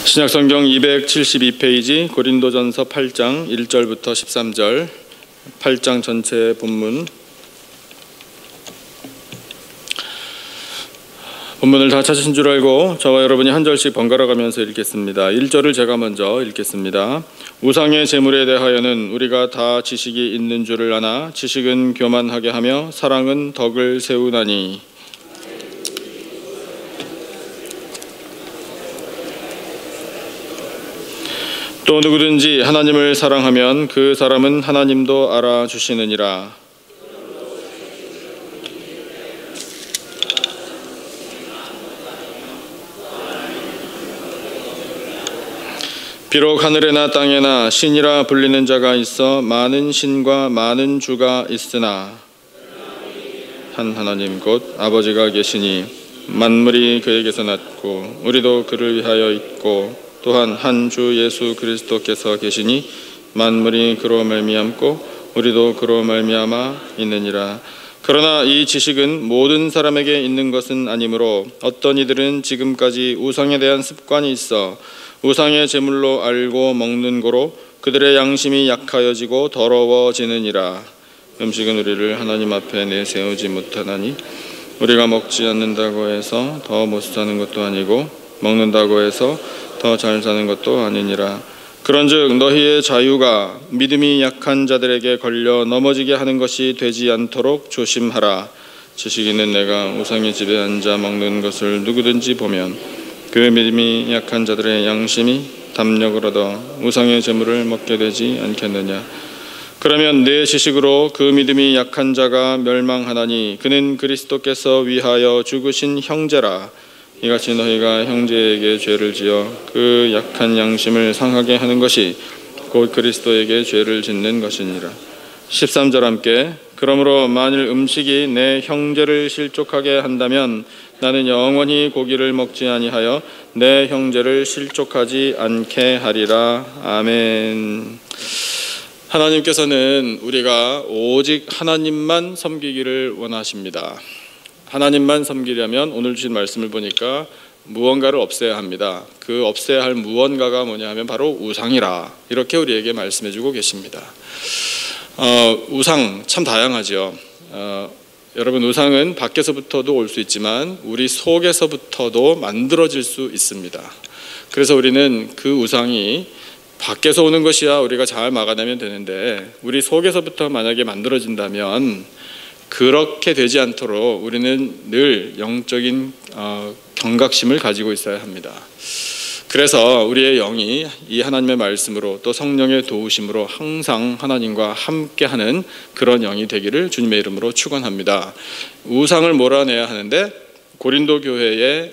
신약성경 272페이지 고린도전서 8장 1절부터 13절 8장 전체의 본문을 다 찾으신 줄 알고 저와 여러분이 한 절씩 번갈아 가면서 읽겠습니다. 1절을 제가 먼저 읽겠습니다. 우상의 제물에 대하여는 우리가 다 지식이 있는 줄을 아나 지식은 교만하게 하며 사랑은 덕을 세우나니 또 누구든지 하나님을 사랑하면 그 사람은 하나님도 알아주시느니라. 비록 하늘에나 땅에나 신이라 불리는 자가 있어 많은 신과 많은 주가 있으나 한 하나님 곧 아버지가 계시니 만물이 그에게서 났고 우리도 그를 위하여 있고 또한 한 주 예수 그리스도께서 계시니 만물이 그로 말미암고 우리도 그로 말미암아 있느니라. 그러나 이 지식은 모든 사람에게 있는 것은 아니므로 어떤 이들은 지금까지 우상에 대한 습관이 있어 우상의 제물로 알고 먹는 고로 그들의 양심이 약하여지고 더러워지느니라. 음식은 우리를 하나님 앞에 내세우지 못하나니 우리가 먹지 않는다고 해서 더 못 사는 것도 아니고 먹는다고 해서 더 잘 사는 것도 아니니라. 그런즉 너희의 자유가 믿음이 약한 자들에게 걸려 넘어지게 하는 것이 되지 않도록 조심하라. 지식 있는 내가 우상의 집에 앉아 먹는 것을 누구든지 보면 그 믿음이 약한 자들의 양심이 담력을 얻어 우상의 제물을 먹게 되지 않겠느냐. 그러면 내 지식으로 그 믿음이 약한 자가 멸망하나니 그는 그리스도께서 위하여 죽으신 형제라. 이같이 너희가 형제에게 죄를 지어 그 약한 양심을 상하게 하는 것이 곧 그리스도에게 죄를 짓는 것이니라. 13절 함께. 그러므로 만일 음식이 내 형제를 실족하게 한다면 나는 영원히 고기를 먹지 아니하여 내 형제를 실족하지 않게 하리라. 아멘. 하나님께서는 우리가 오직 하나님만 섬기기를 원하십니다. 하나님만 섬기려면 오늘 주신 말씀을 보니까 무언가를 없애야 합니다. 그 없애야 할 무언가가 뭐냐 하면 바로 우상이라. 이렇게 우리에게 말씀해주고 계십니다. 우상 참 다양하죠. 여러분, 우상은 밖에서부터도 올 수 있지만 우리 속에서부터도 만들어질 수 있습니다. 그래서 우리는 그 우상이 밖에서 오는 것이야 우리가 잘 막아내면 되는데 우리 속에서부터 만약에 만들어진다면 그렇게 되지 않도록 우리는 늘 영적인 경각심을 가지고 있어야 합니다. 그래서 우리의 영이 이 하나님의 말씀으로 또 성령의 도우심으로 항상 하나님과 함께하는 그런 영이 되기를 주님의 이름으로 축원합니다. 우상을 몰아내야 하는데 고린도 교회에서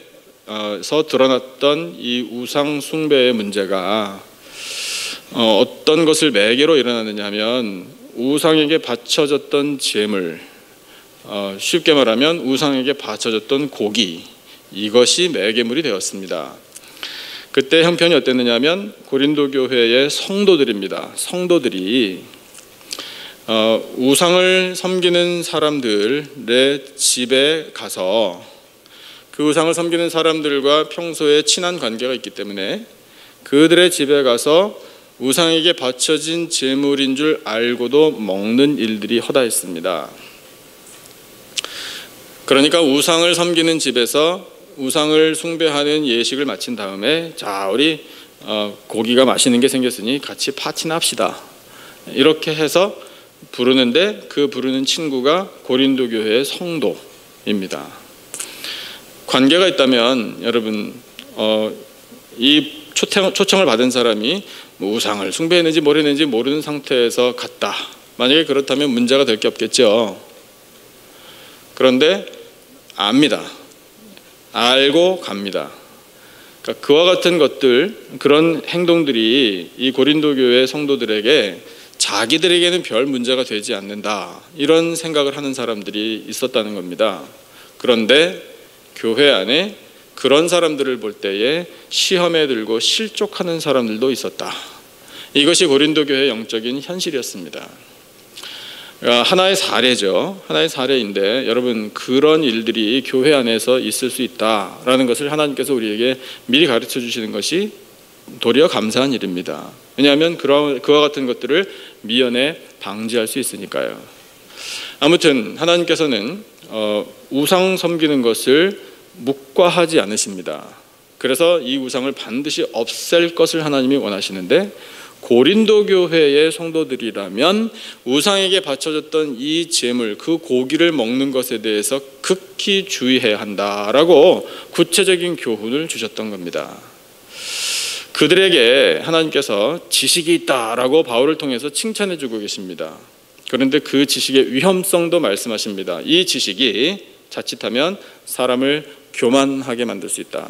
드러났던 이 우상 숭배의 문제가 어떤 것을 매개로 일어나느냐 하면 우상에게 바쳐졌던 제물, 쉽게 말하면 우상에게 바쳐졌던 고기, 이것이 매개물이 되었습니다. 그때 형편이 어땠느냐 하면 고린도 교회의 성도들입니다. 성도들이 우상을 섬기는 사람들의 집에 가서 그 우상을 섬기는 사람들과 평소에 친한 관계가 있기 때문에 그들의 집에 가서 우상에게 바쳐진 제물인 줄 알고도 먹는 일들이 허다했습니다. 그러니까 우상을 섬기는 집에서 우상을 숭배하는 예식을 마친 다음에 자, 우리 고기가 맛있는 게 생겼으니 같이 파티나 합시다. 이렇게 해서 부르는데 그 부르는 친구가 고린도 교회의 성도입니다. 관계가 있다면 여러분 이 초청을 받은 사람이 뭐 우상을 숭배했는지 모르는지 모르는 상태에서 갔다. 만약에 그렇다면 문제가 될 게 없겠죠. 그런데 압니다. 알고 갑니다. 그러니까 그와 같은 것들, 그런 행동들이 이 고린도 교회 성도들에게 자기들에게는 별 문제가 되지 않는다, 이런 생각을 하는 사람들이 있었다는 겁니다. 그런데 교회 안에 그런 사람들을 볼 때에 시험에 들고 실족하는 사람들도 있었다. 이것이 고린도 교회의 영적인 현실이었습니다. 하나의 사례죠. 하나의 사례인데 여러분, 그런 일들이 교회 안에서 있을 수 있다라는 것을 하나님께서 우리에게 미리 가르쳐 주시는 것이 도리어 감사한 일입니다. 왜냐하면 그와 같은 것들을 미연에 방지할 수 있으니까요. 아무튼 하나님께서는 우상 섬기는 것을 묵과하지 않으십니다. 그래서 이 우상을 반드시 없앨 것을 하나님이 원하시는데, 고린도 교회의 성도들이라면 우상에게 바쳐졌던 이 제물, 그 고기를 먹는 것에 대해서 극히 주의해야 한다라고 구체적인 교훈을 주셨던 겁니다. 그들에게 하나님께서 지식이 있다라고 바울을 통해서 칭찬해 주고 계십니다. 그런데 그 지식의 위험성도 말씀하십니다. 이 지식이 자칫하면 사람을 교만하게 만들 수 있다.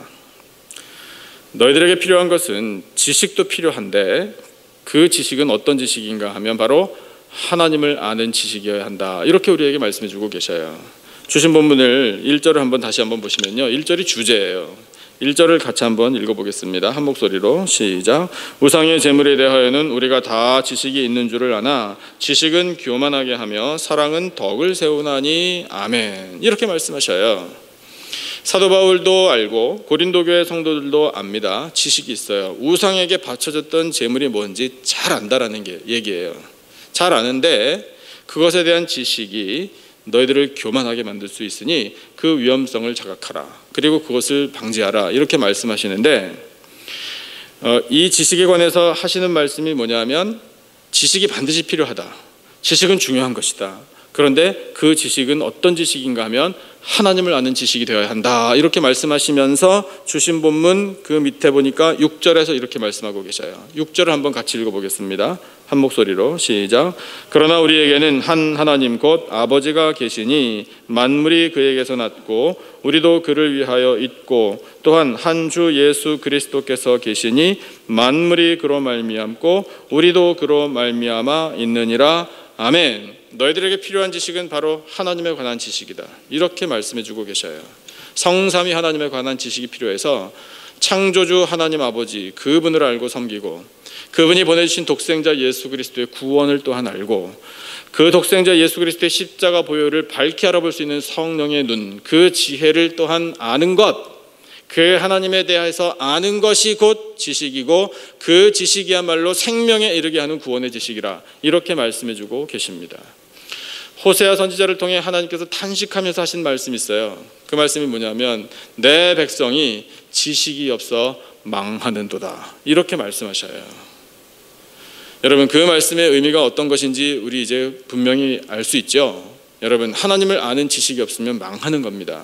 너희들에게 필요한 것은 지식도 필요한데, 그 지식은 어떤 지식인가 하면 바로 하나님을 아는 지식이어야 한다. 이렇게 우리에게 말씀해 주고 계셔요. 주신 본문을 1절을 한번 다시 한번 보시면요, 1절이 주제예요. 1절을 같이 한번 읽어보겠습니다. 한 목소리로 시작. 우상의 제물에 대하여는 우리가 다 지식이 있는 줄을 아나 지식은 교만하게 하며 사랑은 덕을 세우나니 아멘. 이렇게 말씀하셔요. 사도 바울도 알고 고린도 교회 성도들도 압니다. 지식이 있어요. 우상에게 바쳐졌던 제물이 뭔지 잘 안다라는 게 얘기예요. 잘 아는데 그것에 대한 지식이 너희들을 교만하게 만들 수 있으니 그 위험성을 자각하라. 그리고 그것을 방지하라. 이렇게 말씀하시는데, 이 지식에 관해서 하시는 말씀이 뭐냐면, 지식이 반드시 필요하다. 지식은 중요한 것이다. 그런데 그 지식은 어떤 지식인가 하면 하나님을 아는 지식이 되어야 한다. 이렇게 말씀하시면서 주신 본문 그 밑에 보니까 6절에서 이렇게 말씀하고 계셔요. 6절을 한번 같이 읽어보겠습니다. 한 목소리로 시작. 그러나 우리에게는 한 하나님 곧 아버지가 계시니 만물이 그에게서 났고 우리도 그를 위하여 있고, 또한 한 주 예수 그리스도께서 계시니 만물이 그로 말미암고 우리도 그로 말미암아 있느니라. 아멘. 너희들에게 필요한 지식은 바로 하나님에 관한 지식이다. 이렇게 말씀해 주고 계셔요. 성삼위 하나님에 관한 지식이 필요해서 창조주 하나님 아버지, 그분을 알고 섬기고, 그분이 보내주신 독생자 예수 그리스도의 구원을 또한 알고, 그 독생자 예수 그리스도의 십자가 보혈을 밝히 알아볼 수 있는 성령의 눈, 그 지혜를 또한 아는 것, 그 하나님에 대해서 아는 것이 곧 지식이고, 그 지식이야말로 생명에 이르게 하는 구원의 지식이라. 이렇게 말씀해 주고 계십니다. 호세아 선지자를 통해 하나님께서 탄식하면서 하신 말씀이 있어요. 그 말씀이 뭐냐면, 내 백성이 지식이 없어 망하는도다. 이렇게 말씀하셔요. 여러분, 그 말씀의 의미가 어떤 것인지 우리 이제 분명히 알 수 있죠. 여러분, 하나님을 아는 지식이 없으면 망하는 겁니다.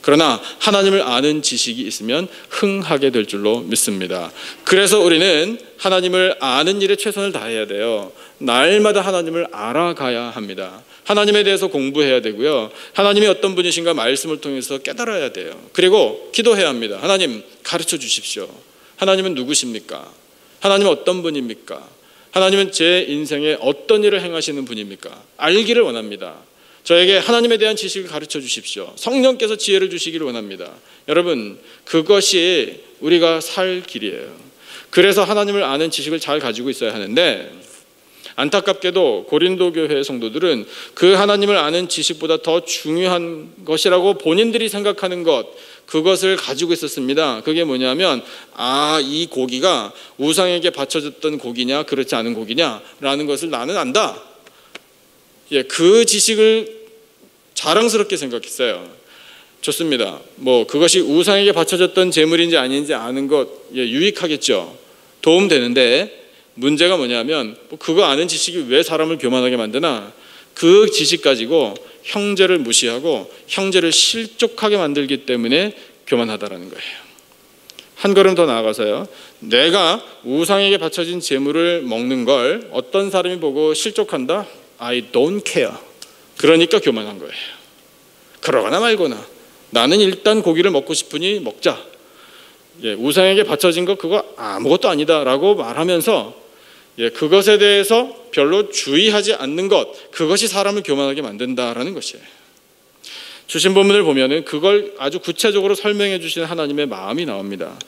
그러나 하나님을 아는 지식이 있으면 흥하게 될 줄로 믿습니다. 그래서 우리는 하나님을 아는 일에 최선을 다해야 돼요. 날마다 하나님을 알아가야 합니다. 하나님에 대해서 공부해야 되고요. 하나님이 어떤 분이신가 말씀을 통해서 깨달아야 돼요. 그리고 기도해야 합니다. 하나님, 가르쳐 주십시오. 하나님은 누구십니까? 하나님은 어떤 분입니까? 하나님은 제 인생에 어떤 일을 행하시는 분입니까? 알기를 원합니다. 저에게 하나님에 대한 지식을 가르쳐 주십시오. 성령께서 지혜를 주시기를 원합니다. 여러분, 그것이 우리가 살 길이에요. 그래서 하나님을 아는 지식을 잘 가지고 있어야 하는데, 안타깝게도 고린도 교회 성도들은 그 하나님을 아는 지식보다 더 중요한 것이라고 본인들이 생각하는 것, 그것을 가지고 있었습니다. 그게 뭐냐면, 이 고기가 우상에게 바쳐졌던 고기냐 그렇지 않은 고기냐라는 것을 나는 안다. 그 지식을 자랑스럽게 생각했어요. 좋습니다. 그것이 우상에게 바쳐졌던 제물인지 아닌지 아는 것 유익하겠죠. 도움되는데, 문제가 뭐냐면, 그거 아는 지식이 왜 사람을 교만하게 만드나? 그 지식 가지고 형제를 무시하고 형제를 실족하게 만들기 때문에 교만하다라는 거예요. 한 걸음 더 나아가서요, 내가 우상에게 바쳐진 제물을 먹는 걸 어떤 사람이 보고 실족한다? I don't care. 그러니까 교만한 거예요. 그러거나 말거나 나는 일단 고기를 먹고 싶으니 먹자. 우상에게 바쳐진 거 그거 아무것도 아니다라고 말하면서 그것에 대해서 별로 주의하지 않는 것, 그것이 사람을 교만하게 만든다라는 것이에요. 주신 본문을 보면은 그걸 아주 구체적으로 설명해 주시는 하나님의 마음이 나옵니다.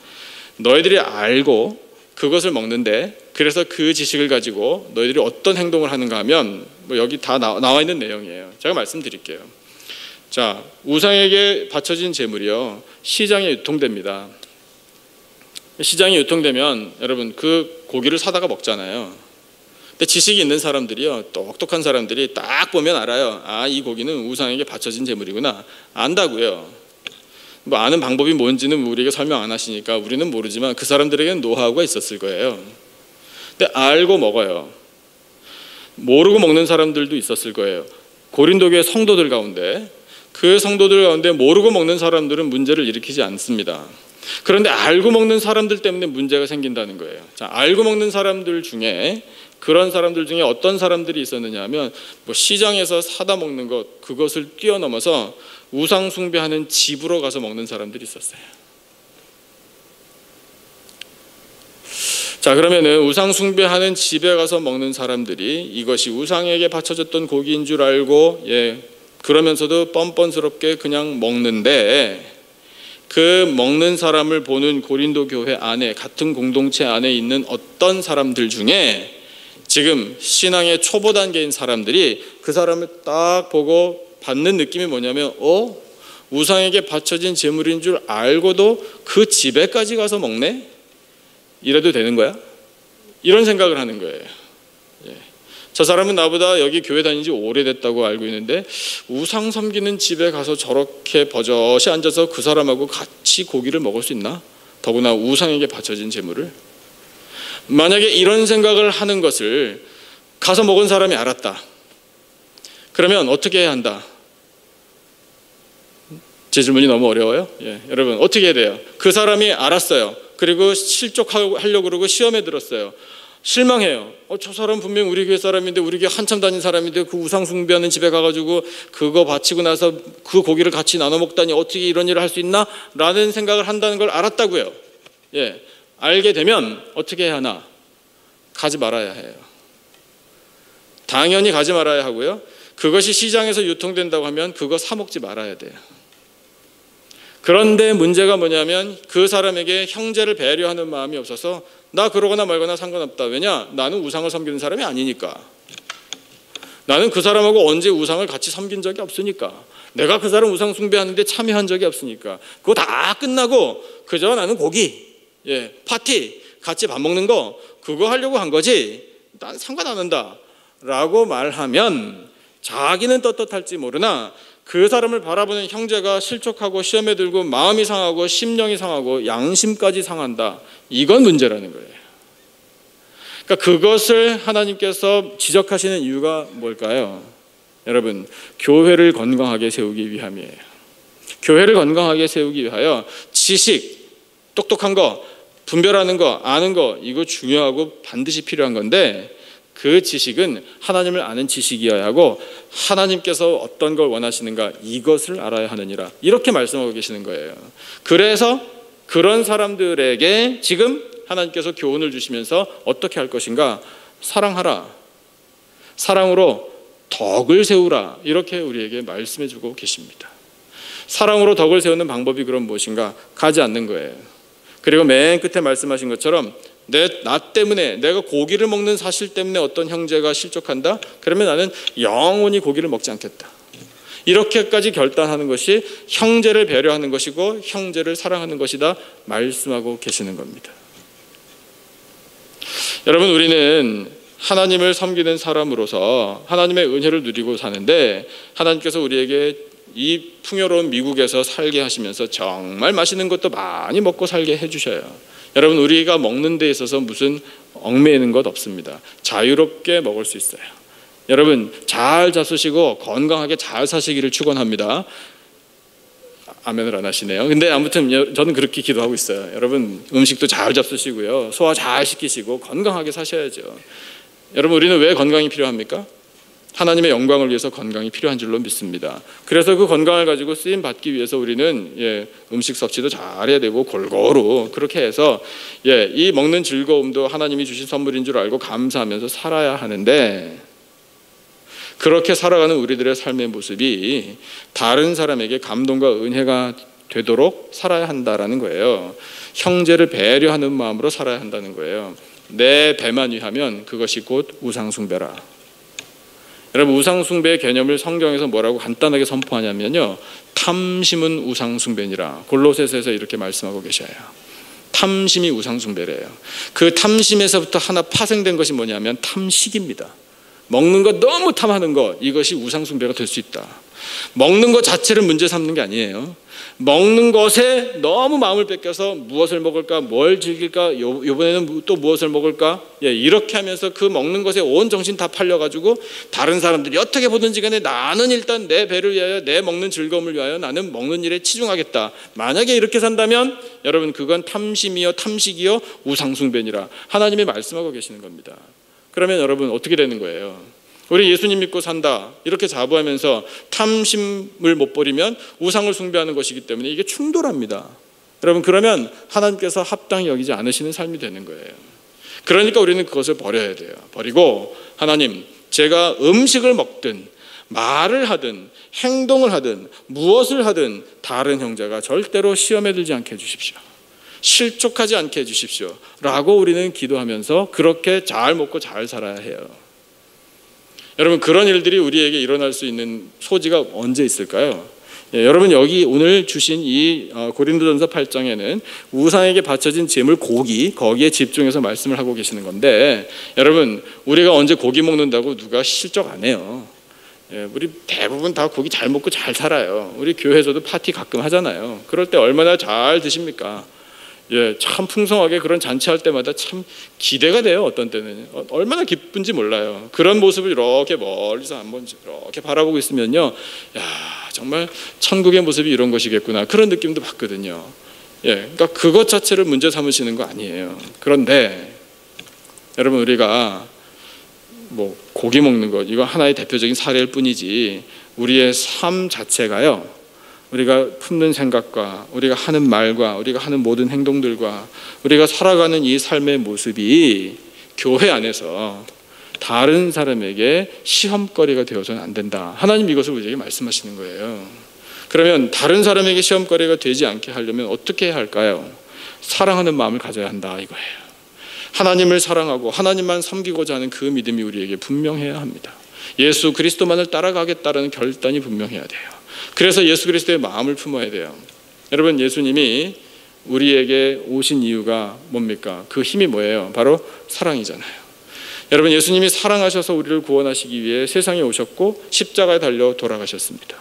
너희들이 알고 그것을 먹는데, 그래서 그 지식을 가지고 너희들이 어떤 행동을 하는가 하면, 여기 다 나와 있는 내용이에요. 제가 말씀드릴게요. 자, 우상에게 바쳐진 제물이요, 시장에 유통됩니다. 시장에 유통되면 여러분 그 고기를 사다가 먹잖아요. 근데 지식이 있는 사람들이요, 똑똑한 사람들이 딱 보면 알아요. 아, 이 고기는 우상에게 바쳐진 제물이구나. 안다고요. 뭐 아는 방법이 뭔지는 우리에게 설명 안 하시니까 우리는 모르지만 그 사람들에게는 노하우가 있었을 거예요. 근데 알고 먹어요. 모르고 먹는 사람들도 있었을 거예요. 고린도 교회 성도들 가운데, 그 성도들 가운데 모르고 먹는 사람들은 문제를 일으키지 않습니다. 그런데 알고 먹는 사람들 때문에 문제가 생긴다는 거예요. 자, 알고 먹는 사람들 중에, 그런 사람들 중에 어떤 사람들이 있었느냐 하면, 뭐 시장에서 사다 먹는 것, 그것을 뛰어넘어서 우상 숭배하는 집으로 가서 먹는 사람들이 있었어요. 자, 그러면은 우상 숭배하는 집에 가서 먹는 사람들이 이것이 우상에게 바쳐졌던 고기인 줄 알고, 그러면서도 뻔뻔스럽게 그냥 먹는데, 그 먹는 사람을 보는 고린도 교회 안에, 같은 공동체 안에 있는 어떤 사람들 중에 지금 신앙의 초보 단계인 사람들이 그 사람을 딱 보고 받는 느낌이 뭐냐면, 우상에게 바쳐진 제물인 줄 알고도 그 집에까지 가서 먹네? 이래도 되는 거야? 이런 생각을 하는 거예요. 저 사람은 나보다 여기 교회 다닌 지 오래됐다고 알고 있는데 우상 섬기는 집에 가서 저렇게 버젓이 앉아서 그 사람하고 같이 고기를 먹을 수 있나? 더구나 우상에게 바쳐진 제물을. 만약에 이런 생각을 하는 것을 가서 먹은 사람이 알았다. 그러면 어떻게 해야 한다? 제 질문이 너무 어려워요? 여러분 어떻게 해야 돼요? 그 사람이 알았어요. 그리고 실족하려고 그러고 시험에 들었어요. 실망해요. 저 사람 분명 우리 교회 사람인데, 우리 교회 한참 다닌 사람인데 그 우상 숭배하는 집에 가가지고 그거 바치고 나서 그 고기를 같이 나눠 먹다니 어떻게 이런 일을 할 수 있나? 라는 생각을 한다는 걸 알았다고요. 알게 되면 어떻게 해야 하나? 가지 말아야 해요. 당연히 가지 말아야 하고요. 그것이 시장에서 유통된다고 하면 그거 사 먹지 말아야 돼요. 그런데 문제가 뭐냐면 그 사람에게 형제를 배려하는 마음이 없어서 나 그러거나 말거나 상관없다. 왜냐? 나는 우상을 섬기는 사람이 아니니까. 나는 그 사람하고 언제 우상을 같이 섬긴 적이 없으니까. 내가 그 사람 우상 숭배하는데 참여한 적이 없으니까. 그거 다 끝나고 그저 나는 고기, 파티, 같이 밥 먹는 거 그거 하려고 한 거지. 난 상관 안 한다 라고 말하면 자기는 떳떳할지 모르나 그 사람을 바라보는 형제가 실족하고 시험에 들고 마음이 상하고 심령이 상하고 양심까지 상한다. 이건 문제라는 거예요. 그러니까 그것을 하나님께서 지적하시는 이유가 뭘까요? 여러분, 교회를 건강하게 세우기 위함이에요. 교회를 건강하게 세우기 위하여 지식, 똑똑한 거, 분별하는 거, 아는 거, 이거 중요하고 반드시 필요한 건데 그 지식은 하나님을 아는 지식이어야 하고 하나님께서 어떤 걸 원하시는가 이것을 알아야 하느니라. 이렇게 말씀하고 계시는 거예요. 그래서 그런 사람들에게 지금 하나님께서 교훈을 주시면서 어떻게 할 것인가? 사랑하라. 사랑으로 덕을 세우라. 이렇게 우리에게 말씀해 주고 계십니다. 사랑으로 덕을 세우는 방법이 그럼 무엇인가? 가지 않는 거예요. 그리고 맨 끝에 말씀하신 것처럼 나 때문에, 내가 고기를 먹는 사실 때문에 어떤 형제가 실족한다? 그러면 나는 영원히 고기를 먹지 않겠다. 이렇게까지 결단하는 것이 형제를 배려하는 것이고 형제를 사랑하는 것이다 말씀하고 계시는 겁니다. 여러분, 우리는 하나님을 섬기는 사람으로서 하나님의 은혜를 누리고 사는데 하나님께서 우리에게 이 풍요로운 미국에서 살게 하시면서 정말 맛있는 것도 많이 먹고 살게 해주셔요. 여러분, 우리가 먹는 데 있어서 무슨 얽매이는 것 없습니다. 자유롭게 먹을 수 있어요. 여러분, 잘 잡수시고 건강하게 잘 사시기를 축원합니다. 아멘을 안 하시네요. 근데 아무튼 저는 그렇게 기도하고 있어요. 여러분, 음식도 잘 잡수시고요, 소화 잘 시키시고 건강하게 사셔야죠. 여러분, 우리는 왜 건강이 필요합니까? 하나님의 영광을 위해서 건강이 필요한 줄로 믿습니다. 그래서 그 건강을 가지고 쓰임 받기 위해서 우리는 음식 섭취도 잘해야 되고 골고루 그렇게 해서 이 먹는 즐거움도 하나님이 주신 선물인 줄 알고 감사하면서 살아야 하는데, 그렇게 살아가는 우리들의 삶의 모습이 다른 사람에게 감동과 은혜가 되도록 살아야 한다라는 거예요. 형제를 배려하는 마음으로 살아야 한다는 거예요. 내 배만 위하면 그것이 곧 우상숭배라. 여러분, 우상숭배의 개념을 성경에서 뭐라고 간단하게 선포하냐면요, 탐심은 우상숭배니라. 골로새서에서 이렇게 말씀하고 계셔요. 탐심이 우상숭배래요. 그 탐심에서부터 하나 파생된 것이 뭐냐면 탐식입니다. 먹는 것 너무 탐하는 것, 이것이 우상숭배가 될 수 있다. 먹는 것 자체를 문제 삼는 게 아니에요. 먹는 것에 너무 마음을 뺏겨서 무엇을 먹을까, 뭘 즐길까, 이번에는 또 무엇을 먹을까, 이렇게 하면서 그 먹는 것에 온 정신 다 팔려가지고 다른 사람들이 어떻게 보든지 간에 나는 일단 내 배를 위하여, 내 먹는 즐거움을 위하여 나는 먹는 일에 치중하겠다. 만약에 이렇게 산다면 여러분, 그건 탐심이요 탐식이요 우상숭배니라 하나님이 말씀하고 계시는 겁니다. 그러면 여러분 어떻게 되는 거예요? 우리 예수님 믿고 산다 이렇게 자부하면서 탐심을 못 버리면 우상을 숭배하는 것이기 때문에 이게 충돌합니다. 여러분, 그러면 하나님께서 합당히 여기지 않으시는 삶이 되는 거예요. 그러니까 우리는 그것을 버려야 돼요. 버리고 하나님, 제가 음식을 먹든 말을 하든 행동을 하든 무엇을 하든 다른 형제가 절대로 시험에 들지 않게 해주십시오. 실족하지 않게 해주십시오 라고 우리는 기도하면서 그렇게 잘 먹고 잘 살아야 해요. 여러분, 그런 일들이 우리에게 일어날 수 있는 소지가 언제 있을까요? 여러분, 여기 오늘 주신 이 고린도전서 8장에는 우상에게 바쳐진 제물 고기, 거기에 집중해서 말씀을 하고 계시는 건데, 여러분, 우리가 언제 고기 먹는다고 누가 실족 안 해요. 우리 대부분 다 고기 잘 먹고 잘 살아요. 우리 교회에서도 파티 가끔 하잖아요. 그럴 때 얼마나 잘 드십니까? 참 풍성하게 그런 잔치할 때마다 참 기대가 돼요. 어떤 때는 얼마나 기쁜지 몰라요. 그런 모습을 이렇게 멀리서 한번 이렇게 바라보고 있으면요, 야, 정말 천국의 모습이 이런 것이겠구나, 그런 느낌도 받거든요. 그러니까 그것 자체를 문제 삼으시는 거 아니에요. 그런데 여러분, 우리가 뭐 고기 먹는 것, 이거 하나의 대표적인 사례일 뿐이지 우리의 삶 자체가요, 우리가 품는 생각과 우리가 하는 말과 우리가 하는 모든 행동들과 우리가 살아가는 이 삶의 모습이 교회 안에서 다른 사람에게 시험거리가 되어서는 안 된다. 하나님 이것을 우리에게 말씀하시는 거예요. 그러면 다른 사람에게 시험거리가 되지 않게 하려면 어떻게 해야 할까요? 사랑하는 마음을 가져야 한다 이거예요. 하나님을 사랑하고 하나님만 섬기고자 하는 그 믿음이 우리에게 분명해야 합니다. 예수 그리스도만을 따라가겠다는 결단이 분명해야 돼요. 그래서 예수 그리스도의 마음을 품어야 돼요. 여러분, 예수님이 우리에게 오신 이유가 뭡니까? 그 힘이 뭐예요? 바로 사랑이잖아요. 여러분, 예수님이 사랑하셔서 우리를 구원하시기 위해 세상에 오셨고 십자가에 달려 돌아가셨습니다.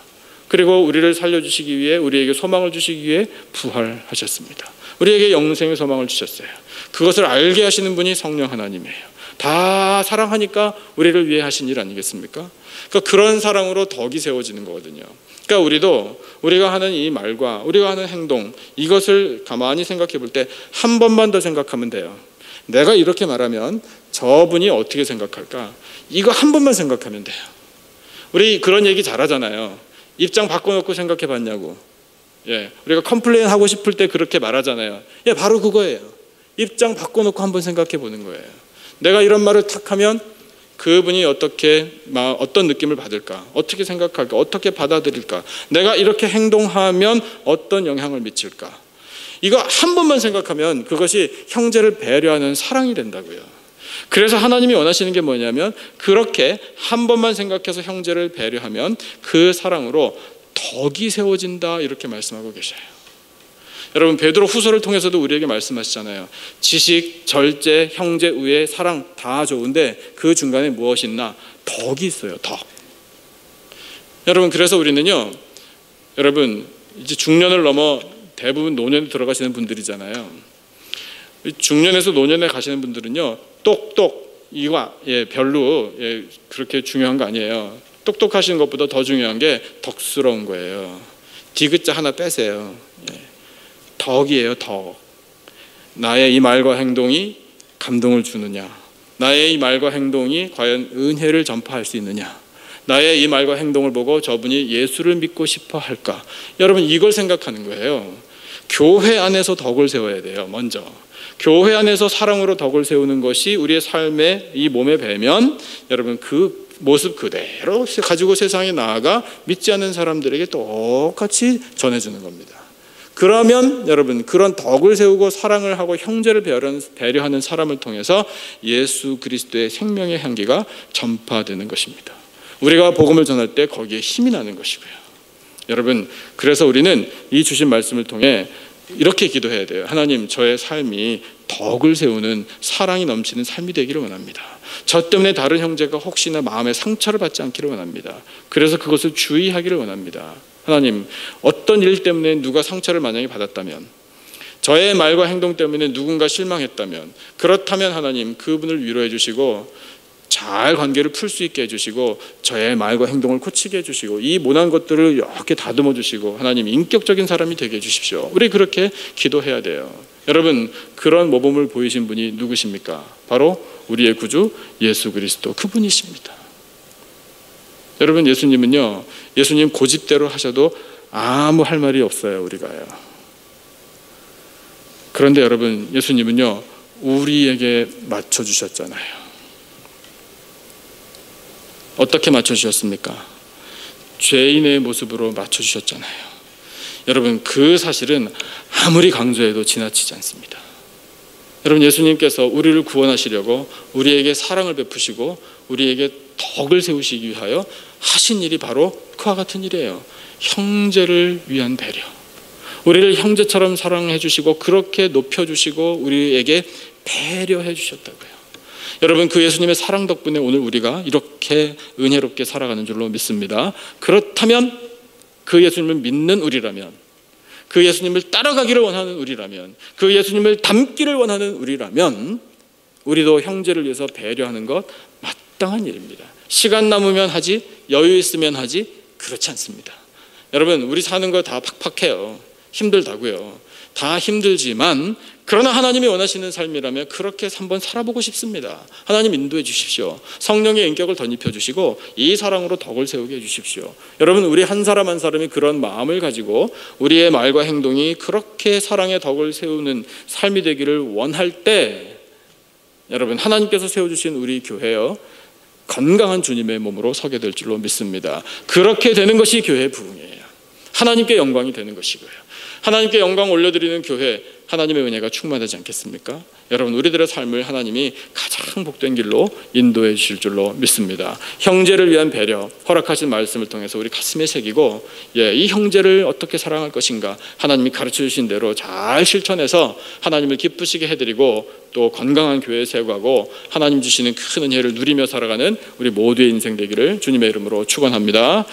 그리고 우리를 살려주시기 위해, 우리에게 소망을 주시기 위해 부활하셨습니다. 우리에게 영생의 소망을 주셨어요. 그것을 알게 하시는 분이 성령 하나님이에요. 다 사랑하니까 우리를 위해 하신 일 아니겠습니까? 그러니까 그런 사랑으로 덕이 세워지는 거거든요. 그러니까 우리도 우리가 하는 이 말과 우리가 하는 행동, 이것을 가만히 생각해 볼 때 한 번만 더 생각하면 돼요. 내가 이렇게 말하면 저분이 어떻게 생각할까? 이거 한 번만 생각하면 돼요. 우리 그런 얘기 잘하잖아요. 입장 바꿔놓고 생각해 봤냐고. 우리가 컴플레인 하고 싶을 때 그렇게 말하잖아요. 바로 그거예요. 입장 바꿔놓고 한번 생각해 보는 거예요. 내가 이런 말을 탁 하면 그분이 어떤 느낌을 받을까? 어떻게 생각할까? 어떻게 받아들일까? 내가 이렇게 행동하면 어떤 영향을 미칠까? 이거 한 번만 생각하면 그것이 형제를 배려하는 사랑이 된다고요. 그래서 하나님이 원하시는 게 뭐냐면 그렇게 한 번만 생각해서 형제를 배려하면 그 사랑으로 덕이 세워진다, 이렇게 말씀하고 계셔요. 여러분, 베드로 후서를 통해서도 우리에게 말씀하시잖아요. 지식, 절제, 형제, 우애, 사랑 다 좋은데 그 중간에 무엇이 있나? 덕이 있어요. 덕. 여러분, 그래서 우리는요, 여러분 이제 중년을 넘어 대부분 노년에 들어가시는 분들이잖아요. 중년에서 노년에 가시는 분들은요, 똑똑 이거 별로 그렇게 중요한 거 아니에요. 똑똑하시는 것보다 더 중요한 게 덕스러운 거예요. 디귿자 하나 빼세요. 덕이에요. 덕. 나의 이 말과 행동이 감동을 주느냐, 나의 이 말과 행동이 과연 은혜를 전파할 수 있느냐, 나의 이 말과 행동을 보고 저분이 예수를 믿고 싶어 할까. 여러분, 이걸 생각하는 거예요. 교회 안에서 덕을 세워야 돼요. 먼저 교회 안에서 사랑으로 덕을 세우는 것이 우리의 삶의 이 몸에 배면 여러분 그 모습 그대로 가지고 세상에 나아가 믿지 않는 사람들에게 똑같이 전해주는 겁니다. 그러면 여러분, 그런 덕을 세우고 사랑을 하고 형제를 배려하는 사람을 통해서 예수 그리스도의 생명의 향기가 전파되는 것입니다. 우리가 복음을 전할 때 거기에 힘이 나는 것이고요. 여러분, 그래서 우리는 이 주신 말씀을 통해 이렇게 기도해야 돼요. 하나님, 저의 삶이 덕을 세우는 사랑이 넘치는 삶이 되기를 원합니다. 저 때문에 다른 형제가 혹시나 마음에 상처를 받지 않기를 원합니다. 그래서 그것을 주의하기를 원합니다. 하나님, 어떤 일 때문에 누가 상처를 만약에 받았다면, 저의 말과 행동 때문에 누군가 실망했다면, 그렇다면 하나님, 그분을 위로해 주시고 잘 관계를 풀 수 있게 해주시고 저의 말과 행동을 고치게 해주시고 이 모난 것들을 이렇게 다듬어 주시고 하나님, 인격적인 사람이 되게 해주십시오. 우리 그렇게 기도해야 돼요. 여러분, 그런 모범을 보이신 분이 누구십니까? 바로 우리의 구주 예수 그리스도, 그분이십니다. 여러분, 예수님은요, 예수님 고집대로 하셔도 아무 할 말이 없어요. 우리가요. 그런데 여러분, 예수님은요, 우리에게 맞춰주셨잖아요. 어떻게 맞춰주셨습니까? 죄인의 모습으로 맞춰주셨잖아요. 여러분, 그 사실은 아무리 강조해도 지나치지 않습니다. 여러분, 예수님께서 우리를 구원하시려고 우리에게 사랑을 베푸시고 우리에게 덕을 세우시기 위하여 하신 일이 바로 그와 같은 일이에요. 형제를 위한 배려. 우리를 형제처럼 사랑해 주시고 그렇게 높여주시고 우리에게 배려해 주셨다고요. 여러분, 그 예수님의 사랑 덕분에 오늘 우리가 이렇게 은혜롭게 살아가는 줄로 믿습니다. 그렇다면 그 예수님을 믿는 우리라면, 그 예수님을 따라가기를 원하는 우리라면, 그 예수님을 닮기를 원하는 우리라면 우리도 형제를 위해서 배려하는 것 마땅한 일입니다. 시간 남으면 하지, 여유 있으면 하지, 그렇지 않습니다. 여러분, 우리 사는 거 다 팍팍해요. 힘들다고요. 다 힘들지만 그러나 하나님이 원하시는 삶이라면 그렇게 한번 살아보고 싶습니다. 하나님 인도해 주십시오. 성령의 인격을 덧입혀 주시고 이 사랑으로 덕을 세우게 해 주십시오. 여러분, 우리 한 사람 한 사람이 그런 마음을 가지고 우리의 말과 행동이 그렇게 사랑의 덕을 세우는 삶이 되기를 원할 때, 여러분, 하나님께서 세워주신 우리 교회요, 건강한 주님의 몸으로 서게 될 줄로 믿습니다. 그렇게 되는 것이 교회의 부흥이에요. 하나님께 영광이 되는 것이고요. 하나님께 영광 올려드리는 교회, 하나님의 은혜가 충만하지 않겠습니까? 여러분, 우리들의 삶을 하나님이 가장 복된 길로 인도해 주실 줄로 믿습니다. 형제를 위한 배려, 허락하신 말씀을 통해서 우리 가슴에 새기고, 이 형제를 어떻게 사랑할 것인가 하나님이 가르쳐 주신 대로 잘 실천해서 하나님을 기쁘시게 해드리고 또 건강한 교회 세워가고 하나님 주시는 큰 은혜를 누리며 살아가는 우리 모두의 인생 되기를 주님의 이름으로 축원합니다.